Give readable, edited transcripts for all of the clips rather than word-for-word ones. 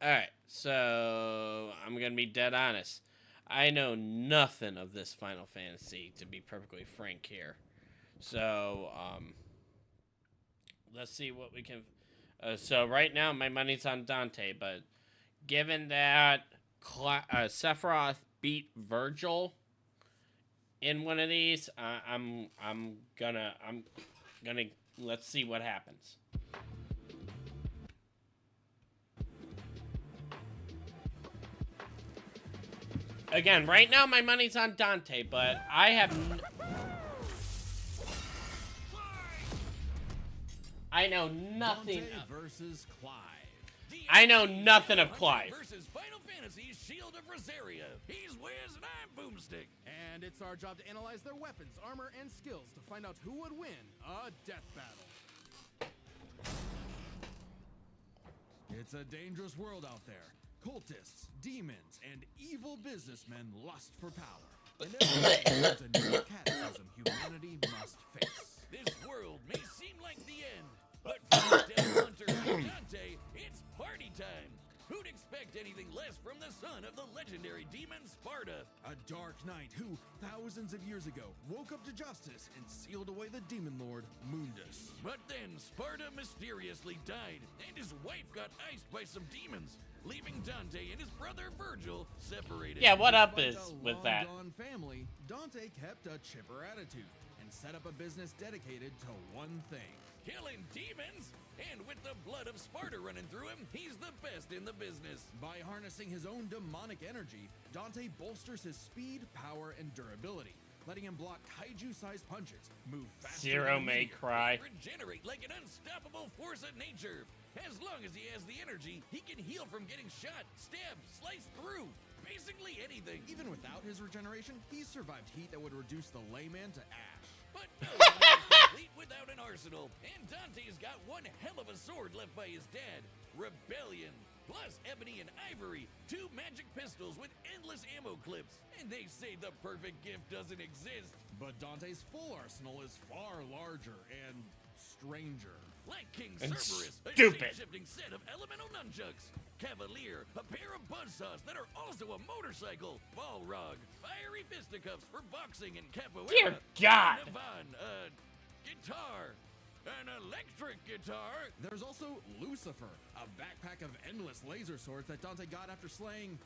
Alright, so I'm gonna be dead honest. I know nothing of this Final Fantasy, to be perfectly frank here. So, let's see what we can. So right now, my money's on Dante, but given that Sephiroth beat Virgil in one of these, I'm gonna let's see what happens. Again, right now my money's on Dante, but I have. I know nothing. Dante versus Clive. I know nothing of Clive. Versus Final Fantasy's Shield of Rosaria. He's Wiz and I'm Boomstick. And it's our job to analyze their weapons, armor, and skills to find out who would win a death battle. It's a dangerous world out there. Cultists, demons, and evil businessmen lust for power. And every day there's a new cataclysm humanity must face. This world may seem like the end, but for Death Hunter and Dante, it's party time. Who'd expect anything less from the son of the legendary demon Sparta? A dark knight who, thousands of years ago, woke up to justice and sealed away the demon lord, Mundus. But then Sparta mysteriously died, and his wife got iced by some demons, leaving Dante and his brother Virgil separated. Yeah, what up Despite is a with that? long-gone family, Dante kept a chipper attitude and set up a business dedicated to one thing. Killing demons? And with the blood of Sparta running through him, he's the best in the business. By harnessing his own demonic energy, Dante bolsters his speed, power, and durability, letting him block kaiju-sized punches, move faster. Zero than may easier. cry. Regenerate like an unstoppable force of nature. As long as he has the energy, he can heal from getting shot, stabbed, sliced through. Basically anything. Even without his regeneration, he's survived heat that would reduce the layman to ash. But no one is complete without an arsenal. And Dante's got one hell of a sword left by his dad, Rebellion. Plus Ebony and Ivory, two magic pistols with endless ammo clips. And they say the perfect gift doesn't exist. But Dante's full arsenal is far larger and stranger. Like King And Cerberus, a stupid. shape-shifting set of elemental nunchucks. Cavalier, a pair of buzzsaws that are also a motorcycle. Balrog, fiery fisticuffs for boxing and capoeira. Dear God. Navan, guitar. An electric guitar. There's also Lucifer, a backpack of endless laser swords that Dante got after slaying...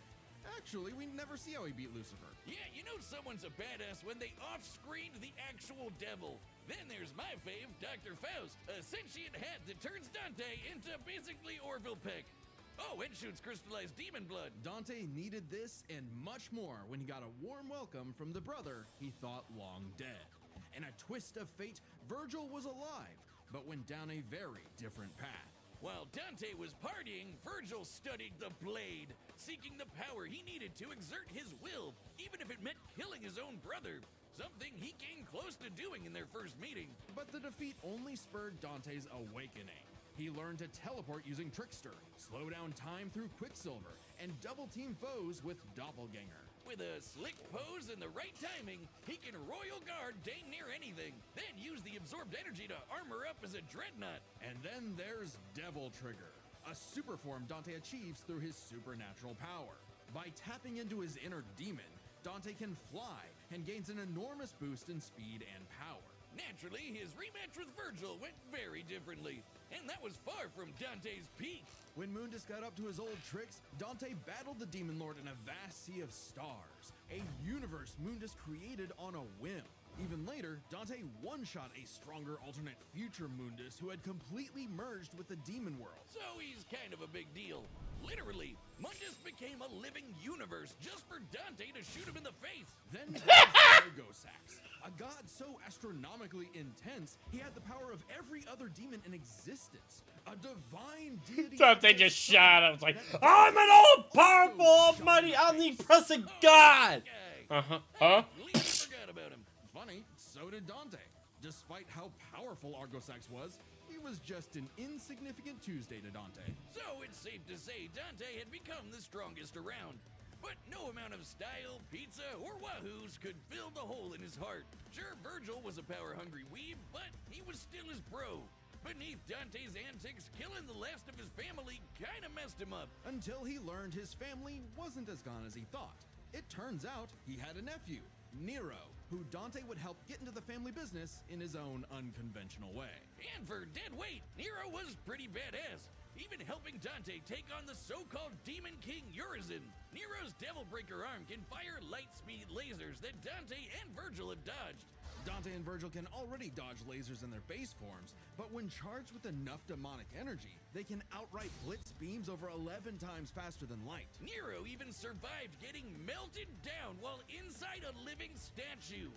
Actually, we never see how he beat Lucifer. Yeah, you know someone's a badass when they off-screened the actual devil. Then there's my fave, Dr. Faust, a sentient hat that turns Dante into basically Orville Peck. Oh, and shoots crystallized demon blood. Dante needed this and much more when he got a warm welcome from the brother he thought long dead. In a twist of fate, Virgil was alive, but went down a very different path. While Dante was partying, Virgil studied the blade, seeking the power he needed to exert his will, even if it meant killing his own brother. Something he came close to doing in their first meeting. But the defeat only spurred Dante's awakening. He learned to teleport using Trickster, slow down time through Quicksilver, and double-team foes with Doppelganger. With a slick pose and the right timing, he can Royal Guard dang near anything, then use the absorbed energy to armor up as a dreadnought. And then there's Devil Trigger, a super form Dante achieves through his supernatural power. By tapping into his inner demon, Dante can fly and gains an enormous boost in speed and power. Naturally, his rematch with Virgil went very differently, and that was far from Dante's peak. When Mundus got up to his old tricks, Dante battled the Demon Lord in a vast sea of stars, a universe Mundus created on a whim. Even later, Dante one-shot a stronger alternate future Mundus who had completely merged with the demon world. So he's kind of a big deal. Literally, Mundus became a living universe just for Dante to shoot him in the face. Then there's Argosax, a god so astronomically intense, he had the power of every other demon in existence. A divine deity. Dante just shot him. It's like, I'm an all-powerful, almighty, omnipresent God! Uh-huh. Huh? Completely forgot about him. Funny, so did Dante. Despite how powerful Argosax was, he was just an insignificant Tuesday to Dante. So it's safe to say Dante had become the strongest around. But no amount of style, pizza, or wahoos could fill the hole in his heart. Sure, Virgil was a power-hungry weeb, but he was still his bro. Beneath Dante's antics, killing the last of his family kinda messed him up. Until he learned his family wasn't as gone as he thought. It turns out he had a nephew, Nero, who Dante would help get into the family business in his own unconventional way. And for dead weight, Nero was pretty badass, even helping Dante take on the so-called Demon King Urizen. Nero's Devil Breaker arm can fire light-speed lasers that Dante and Virgil have dodged. Dante and Virgil can already dodge lasers in their base forms, but when charged with enough demonic energy, they can outright blitz beams over 11 times faster than light. Nero even survived getting melted down while inside a living statue.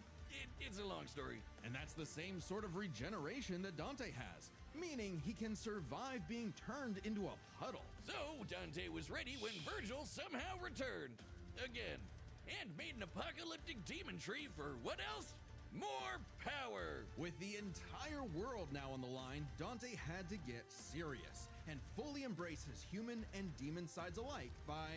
It's a long story. And that's the same sort of regeneration that Dante has, meaning he can survive being turned into a puddle. So Dante was ready when Virgil somehow returned. Again. And made an apocalyptic demon tree for what else? More power! With the entire world now on the line, Dante had to get serious and fully embrace his human and demon sides alike by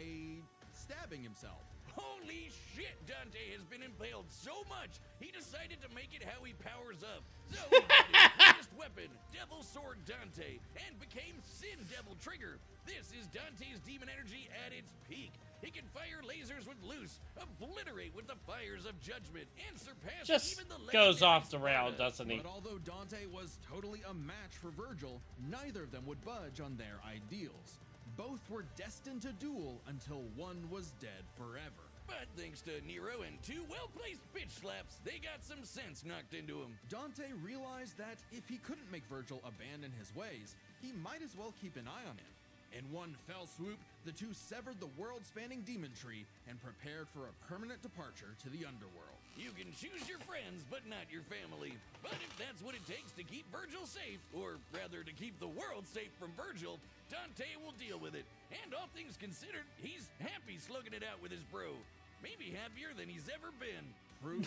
stabbing himself. Holy shit, Dante has been impaled so much, he decided to make it how he powers up. So he got his greatest weapon, Devil Sword Dante, and became Sin Devil Trigger. This is Dante's demon energy at its peak. He can fire lasers with loose, obliterate with the fires of judgment, and surpass Just even the goes legendary off the rail, Sparta. doesn't he? But although Dante was totally a match for Virgil, neither of them would budge on their ideals. Both were destined to duel until one was dead forever. But thanks to Nero and two well-placed bitch slaps, they got some sense knocked into him. Dante realized that if he couldn't make Virgil abandon his ways, he might as well keep an eye on him. In one fell swoop, the two severed the world-spanning demon tree and prepared for a permanent departure to the underworld. You can choose your friends, but not your family. But if that's what it takes to keep Virgil safe, or rather to keep the world safe from Virgil, Dante will deal with it. And all things considered, he's happy slugging it out with his bro. Maybe happier than he's ever been.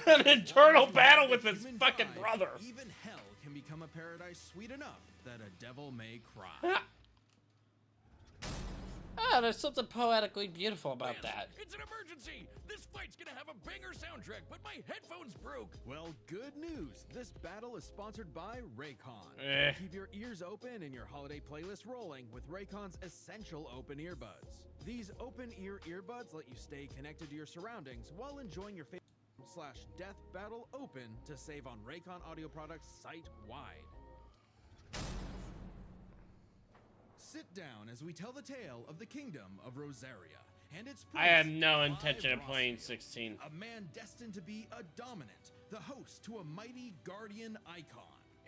An eternal battle with his Human fucking drive, brother. Even hell can become a paradise sweet enough that a devil may cry. Oh, there's something poetically beautiful about Yes, that. It's an emergency! This fight's gonna have a banger soundtrack, but my headphones broke! Well, good news. This battle is sponsored by Raycon. Eh. Keep your ears open and your holiday playlist rolling with Raycon's essential open earbuds. These open ear earbuds let you stay connected to your surroundings while enjoying your favorite /death battle open to save on Raycon audio products site-wide. Sit down as we tell the tale of the kingdom of Rosaria and its I have prince, no Clive intention of playing Rossfield, 16. a man destined to be a dominant, the host to a mighty guardian icon.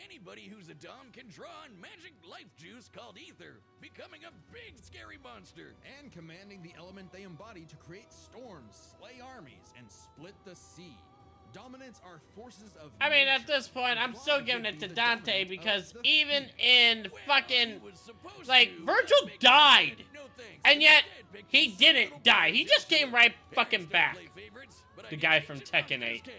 Anybody who's a Dom can draw on magic life juice called Ether, becoming a big scary monster. And commanding the element they embody to create storms, slay armies, and split the sea. Dominants are forces of I mean, at nature, this point, and I'm still Clive giving would it be to the Dante dominant because of the even Phoenix. in Well, fucking, he was supposed like, to, Virgil but died. no thanks. And yet, Instead, picked he his didn't little die. boy He just Joshua. came right Parents fucking don't back. play favorites, but I The guess guy from ancient Tekken monsters 8. can.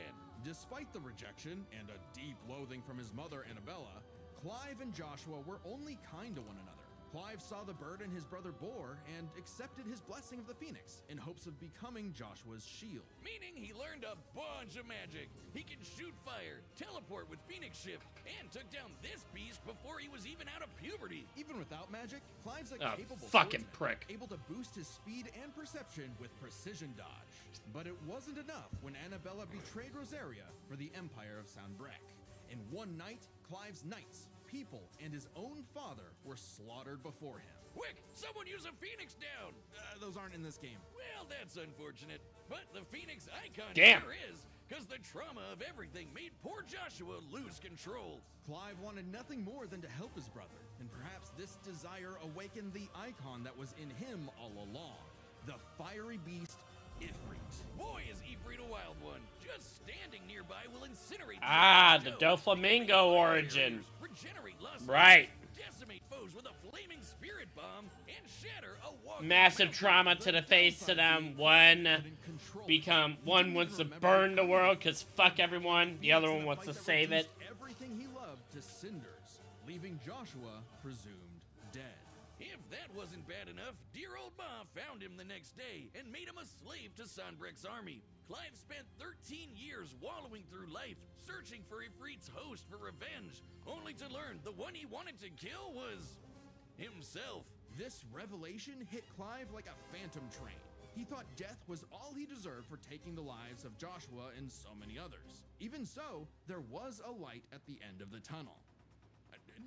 Despite the rejection and a deep loathing from his mother, Annabella, Clive and Joshua were only kind to one another. Clive saw the burden his brother bore and accepted his blessing of the Phoenix in hopes of becoming Joshua's shield. Meaning he learned a bunch of magic. He can shoot fire, teleport with Phoenix Shift, and took down this beast before he was even out of puberty. Even without magic, Clive's a Oh, capable fucking swordsman, prick. able to boost his speed and perception with precision dodge. But it wasn't enough when Annabella betrayed Rosaria for the Empire of Sanbreque. In one night, Clive's knights, people, and his own father were slaughtered before him. Quick, someone use a Phoenix down! Those aren't in this game. Well, that's unfortunate. But the Phoenix icon Damn. sure is, because the trauma of everything made poor Joshua lose control. Clive wanted nothing more than to help his brother, and perhaps this desire awakened the icon that was in him all along. The fiery beast, Ifrit. Boy, is Ifrit a wild one. Just standing nearby will incinerate Ah, the the Joe. Doflamingo origin. Regenerate lost Right. lives, decimate foes with a flaming spirit bomb, and shatter a walking Massive mountain. trauma to the face to them. One wants to burn the world because fuck everyone. The other one wants to save it. Everything he loved to cinders, leaving Joshua presumed dead. If If that wasn't bad enough, dear old Ma found him the next day and made him a slave to Sonbrecht's army. Clive spent 13 years wallowing through life, searching for Ifrit's host for revenge, only to learn the one he wanted to kill was himself. This revelation hit Clive like a phantom train. He thought death was all he deserved for taking the lives of Joshua and so many others. Even so, there was a light at the end of the tunnel.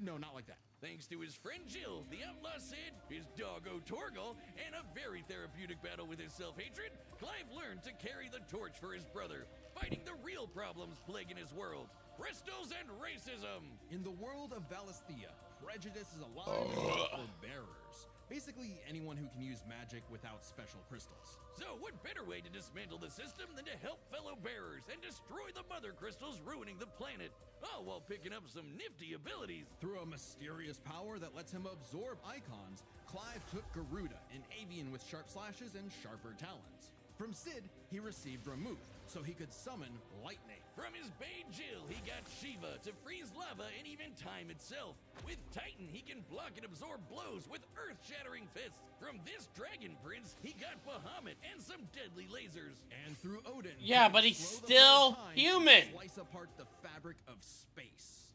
No, not like that. Thanks to his friend Jill, the outlaw Sid, his doggo Torgal, and a very therapeutic battle with his self-hatred, Clive learned to carry the torch for his brother, fighting the real problems plaguing his world: crystals and racism. In the world of Valisthea, prejudice is alive and well for bearers. Basically, anyone who can use magic without special crystals. So what better way to dismantle the system than to help fellow bearers and destroy the mother crystals ruining the planet, all while picking up some nifty abilities. Through a mysterious power that lets him absorb icons, Clive took Garuda, an avian with sharp slashes and sharper talons. From Sid, he received Remove, so he could summon lightning. From his bae Jill, he got Shiva to freeze lava and even time itself. With Titan, he can block and absorb blows with earth-shattering fists. From this dragon prince, he got Bahamut and some deadly lasers. And through Odin, Yeah, but he's still human. Slice apart the fabric of space.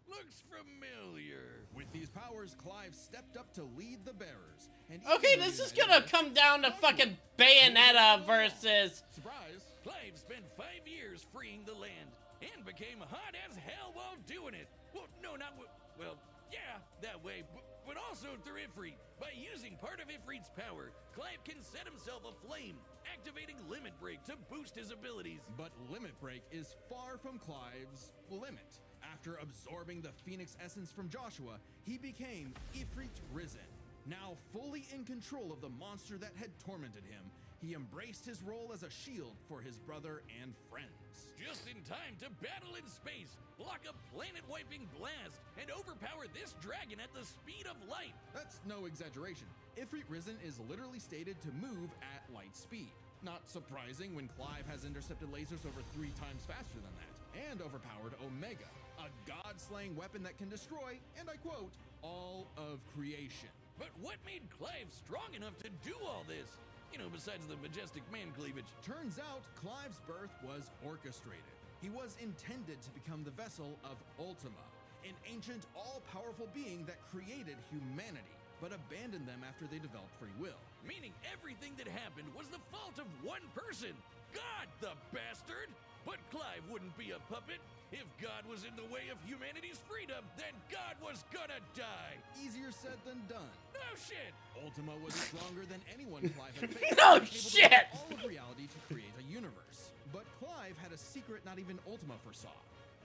Looks familiar. With these powers, Clive stepped up to lead the bearers. And Okay, even this is reunited gonna with come down to fucking Bayonetta versus... Surprise! Clive spent 5 years freeing the land and became hot as hell while doing it. Well, no, not well, yeah, that way, but also through Ifrit. By using part of Ifrit's power, Clive can set himself aflame, activating Limit Break to boost his abilities. But Limit Break is far from Clive's limit. After absorbing the Phoenix essence from Joshua, he became Ifrit Risen. Now fully in control of the monster that had tormented him, he embraced his role as a shield for his brother and friends. Just in time to battle in space, block a planet-wiping blast, and overpower this dragon at the speed of light. That's no exaggeration. Ifrit Risen is literally stated to move at light speed. Not surprising when Clive has intercepted lasers over 3 times faster than that, and overpowered Omega, a god-slaying weapon that can destroy, and I quote, all of creation. But what made Clive strong enough to do all this? You know, besides the majestic man cleavage. Turns out, Clive's birth was orchestrated. He was intended to become the vessel of Ultima, an ancient, all-powerful being that created humanity, but abandoned them after they developed free will. Meaning everything that happened was the fault of one person, God, the bastard! But Clive wouldn't be a puppet. If God was in the way of humanity's freedom, then God was gonna die. Easier said than done. No shit! Ultima was stronger than anyone Clive had faced. No able to shit! use all of reality to create a universe. But Clive had a secret not even Ultima foresaw.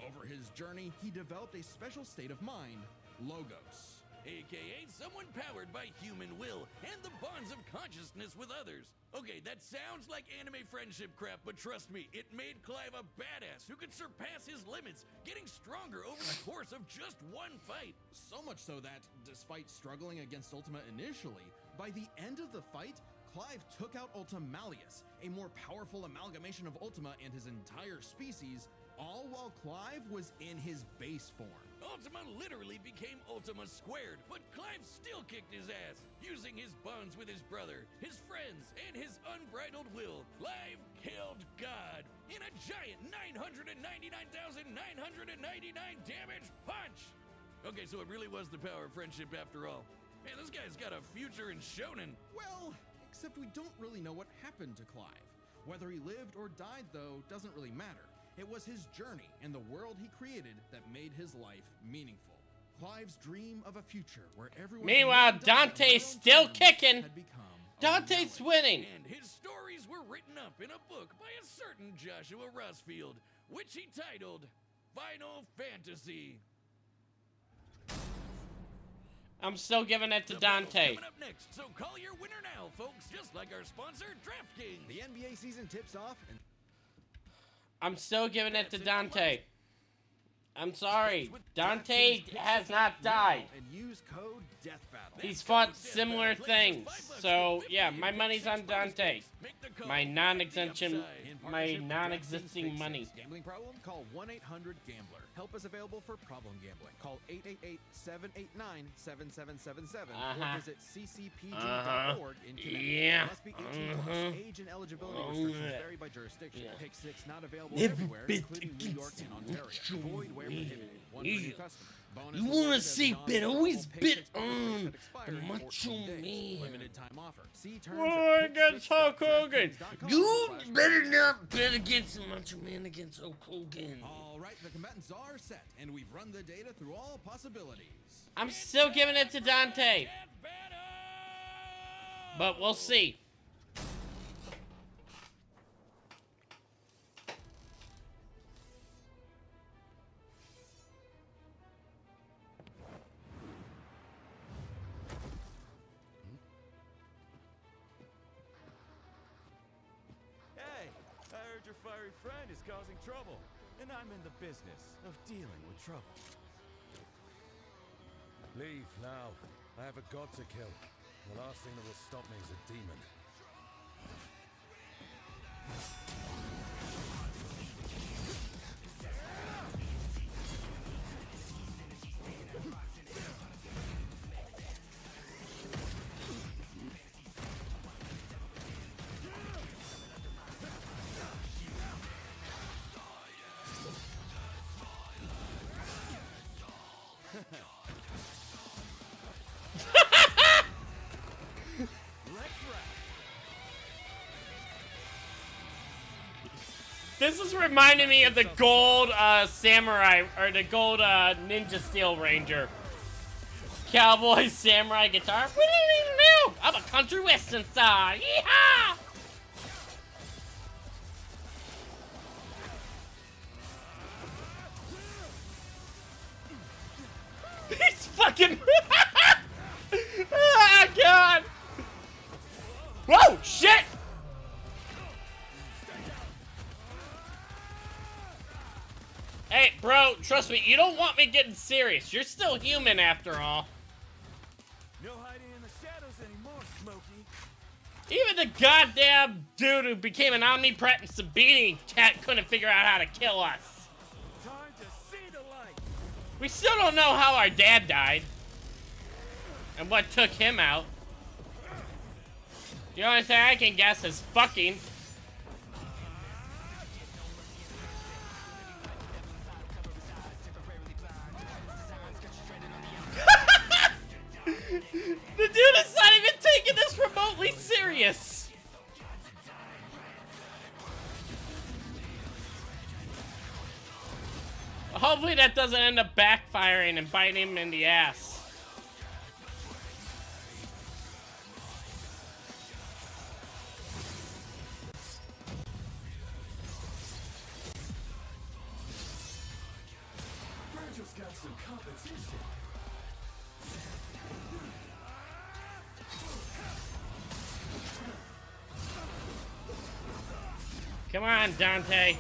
Over his journey, he developed a special state of mind, Logos. AKA someone powered by human will and the bonds of consciousness with others. Okay, that sounds like anime friendship crap, but trust me, it made Clive a badass who could surpass his limits, getting stronger over the course of just one fight. So much so that, despite struggling against Ultima initially, by the end of the fight, Clive took out Ultimalius, a more powerful amalgamation of Ultima and his entire species, all while Clive was in his base form. Ultima literally became Ultima squared, but Clive still kicked his ass. Using his bonds with his brother, his friends, and his unbridled will, Clive killed God in a giant 999,999 damage punch! Okay, so it really was the power of friendship after all. Man, this guy's got a future in shonen. Well, except we don't really know what happened to Clive. Whether he lived or died, though, doesn't really matter. It was his journey and the world he created that made his life meaningful. Clive's dream of a future where everyone... Meanwhile, Dante's still kicking. had become a Dante's reality. winning. And his stories were written up in a book by a certain Joshua Rossfield, which he titled Final Fantasy. I'm still giving it to The battle's Dante. Coming up next, so call your winner now, folks, just like our sponsor, DraftKings. The NBA season tips off and... I'm still giving it to That's it. Dante. I'm sorry. Dante has not died. And use code DEATHBATTLE. He's fought similar things. So, yeah, my money's on Dante. My non-existing money. Gambling problem? Call 1-800-GAMBLER. Help is available for problem gambling. Call 888-789-7777 or visit ccpg.org in Connecticut. Yeah. Must be 18 plus. Age and eligibility restrictions vary by jurisdiction. Pick 6 not available everywhere, including New York and Ontario. Void where prohibited. One for new customer. Bonus You awards wanna as see non-withdrawable bet? Always pay bet 6 bonus on that expire the in Macho 14 days. Man. Limited time offer. See terms Oh, at against Hulk Hogan. pick6.draftkings.com. You better not bet against the Macho Man against Hulk Hogan. All right, the combatants are set, and we've run the data through all possibilities. I'm still giving it to Dante, Death battle! but we'll see. Hey, I heard your fiery friend is causing trouble, and I'm in the business of dealing with trouble. Leave now. I have a god to kill. The last thing that will stop me is a demon. This is reminding me of the gold samurai, or the gold ninja steel ranger. Cowboy samurai guitar. I'm a country western star. Yeehaw! He's fucking. Oh god! Whoa! Shit! Hey, bro, trust me, you don't want me getting serious. You're still human after all. No hiding in the shadows anymore, Smokey. Even the goddamn dude who became an omnipresent Sabini cat couldn't figure out how to kill us. Time to see the light. We still don't know how our dad died. And what took him out. The only thing I can guess is fucking. The dude is not even taking this remotely serious. Hopefully that doesn't end up backfiring and biting him in the ass. Virgil's got some competition. Come on, Dante.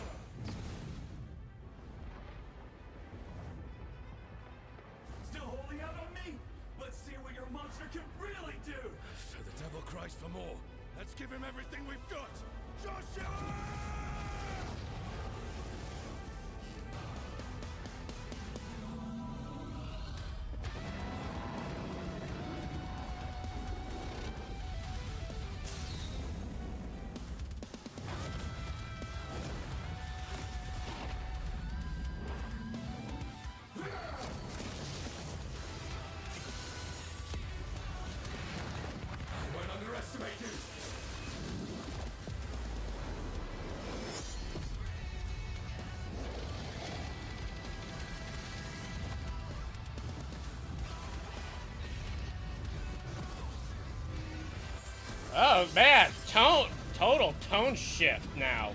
Still holding out on me? Let's see what your monster can really do. So the devil cries for more. Let's give him everything we've got. Joshua! I won't underestimate you. Oh man, total tone shift now.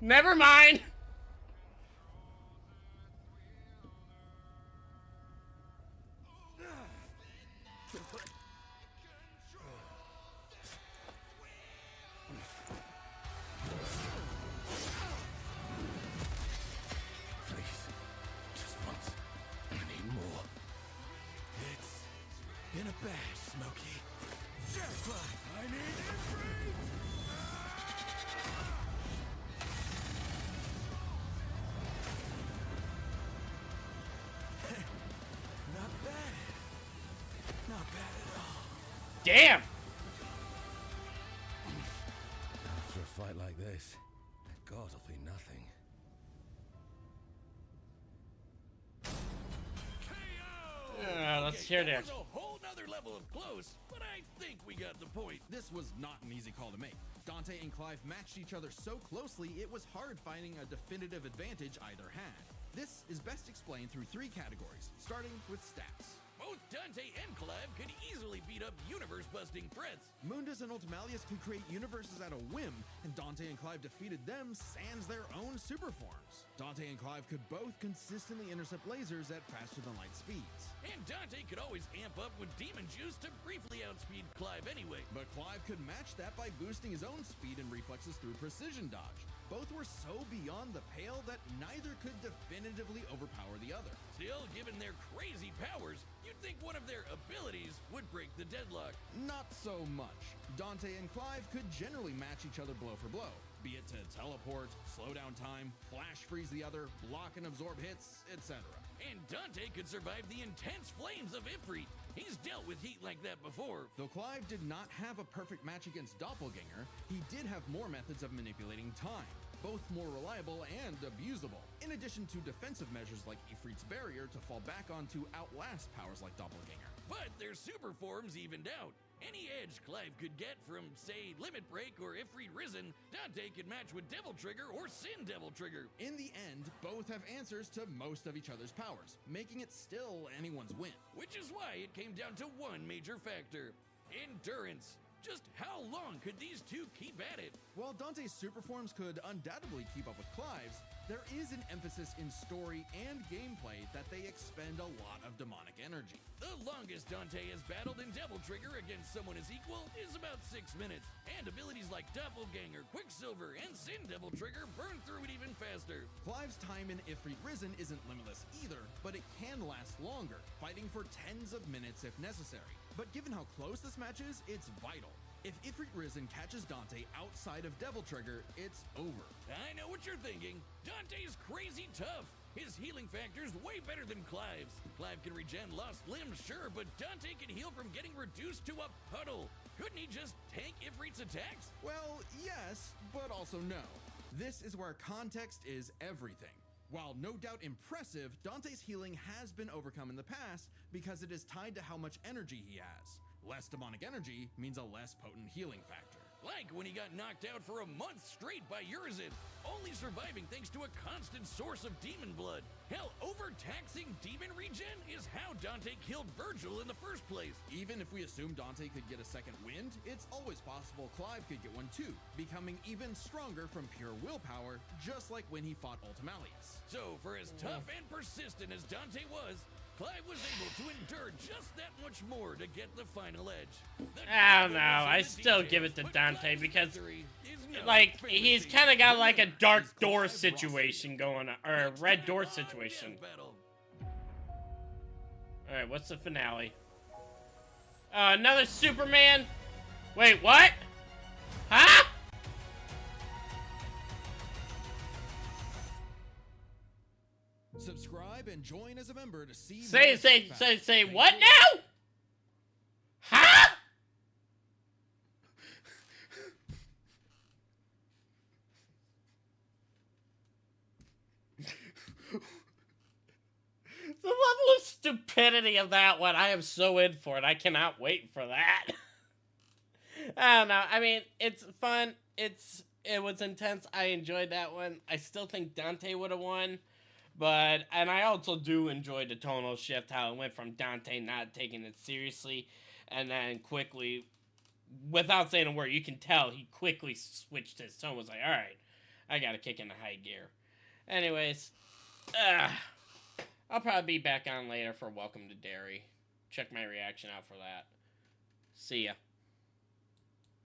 Never mind. In a bash, Smokey. Just like I need Ifrit! Not bad. Not bad at all. Damn! After a fight like this, the gods will be nothing. Let's hear that. that. Was a whole nother level of close, but I think we got the point. This was not an easy call to make. Dante and Clive matched each other so closely, it was hard finding a definitive advantage either had. This is best explained through 3 categories, starting with stats. Both Dante and Clive could easily beat up universe-busting threats. Mundus and Ultimalius could create universes at a whim, and Dante and Clive defeated them sans their own super forms. Dante and Clive could both consistently intercept lasers at faster-than-light speeds. And Dante could always amp up with demon juice to briefly outspeed Clive anyway. But Clive could match that by boosting his own speed and reflexes through precision dodge. Both were so beyond the pale that neither could definitively overpower the other. Still, given their crazy powers, you'd think one of their abilities would break the deadlock. Not so much. Dante and Clive could generally match each other blow for blow, be it to teleport, slow down time, flash freeze the other, block and absorb hits, etc. And Dante could survive the intense flames of Ifrit. He's dealt with heat like that before. Though Clive did not have a perfect match against Doppelganger, he did have more methods of manipulating time, both more reliable and abusable, in addition to defensive measures like Ifrit's barrier to fall back on to outlast powers like Doppelganger. But their super forms evened out. Any edge Clive could get from, say, Limit Break or Ifrit Risen, Dante could match with Devil Trigger or Sin Devil Trigger. In the end, both have answers to most of each other's powers, making it still anyone's win. Which is why it came down to one major factor: endurance. Just how long could these two keep at it? While Dante's super forms could undoubtedly keep up with Clive's, there is an emphasis in story and gameplay that they expend a lot of demonic energy. The longest Dante has battled in Devil Trigger against someone his equal is about 6 minutes, and abilities like Doppelganger, Quicksilver, and Sin Devil Trigger burn through it even faster. Clive's time in Ifrit Risen isn't limitless either, but it can last longer, fighting for tens of minutes if necessary. But given how close this match is, it's vital. If Ifrit Risen catches Dante outside of Devil Trigger, it's over. I know what you're thinking. Dante's crazy tough. His healing factor's way better than Clive's. Clive can regen lost limbs, sure, but Dante can heal from getting reduced to a puddle. Couldn't he just tank Ifrit's attacks? Well, yes, but also no. This is where context is everything. While no doubt impressive, Dante's healing has been overcome in the past because it is tied to how much energy he has. Less demonic energy means a less potent healing factor. Like when he got knocked out for a month straight by Urizen, only surviving thanks to a constant source of demon blood. Hell, overtaxing demon regen is how Dante killed Virgil in the first place. Even if we assume Dante could get a second wind, it's always possible Clive could get one too, becoming even stronger from pure willpower, just like when he fought Ultimalius. So, for as tough and persistent as Dante was, Clive was able to endure just that much more to get the final edge. I don't know. I still give it to Dante because, like, he's kind of got like a dark door situation going on, or a red door situation. Alright, what's the finale? Another Superman? Wait, what? Huh? Subscribe and join as a member to see Say what now? Huh? The level of stupidity of that one, I am so in for it. I cannot wait for that. I don't know. I mean, it's fun. It was intense. I enjoyed that one. I still think Dante would have won. And I also do enjoy the tonal shift, how it went from Dante not taking it seriously, and then quickly, without saying a word, you can tell he quickly switched his tone, was like, alright, I gotta kick into high gear. Anyways, I'll probably be back on later for Welcome to Derry. Check my reaction out for that. See ya.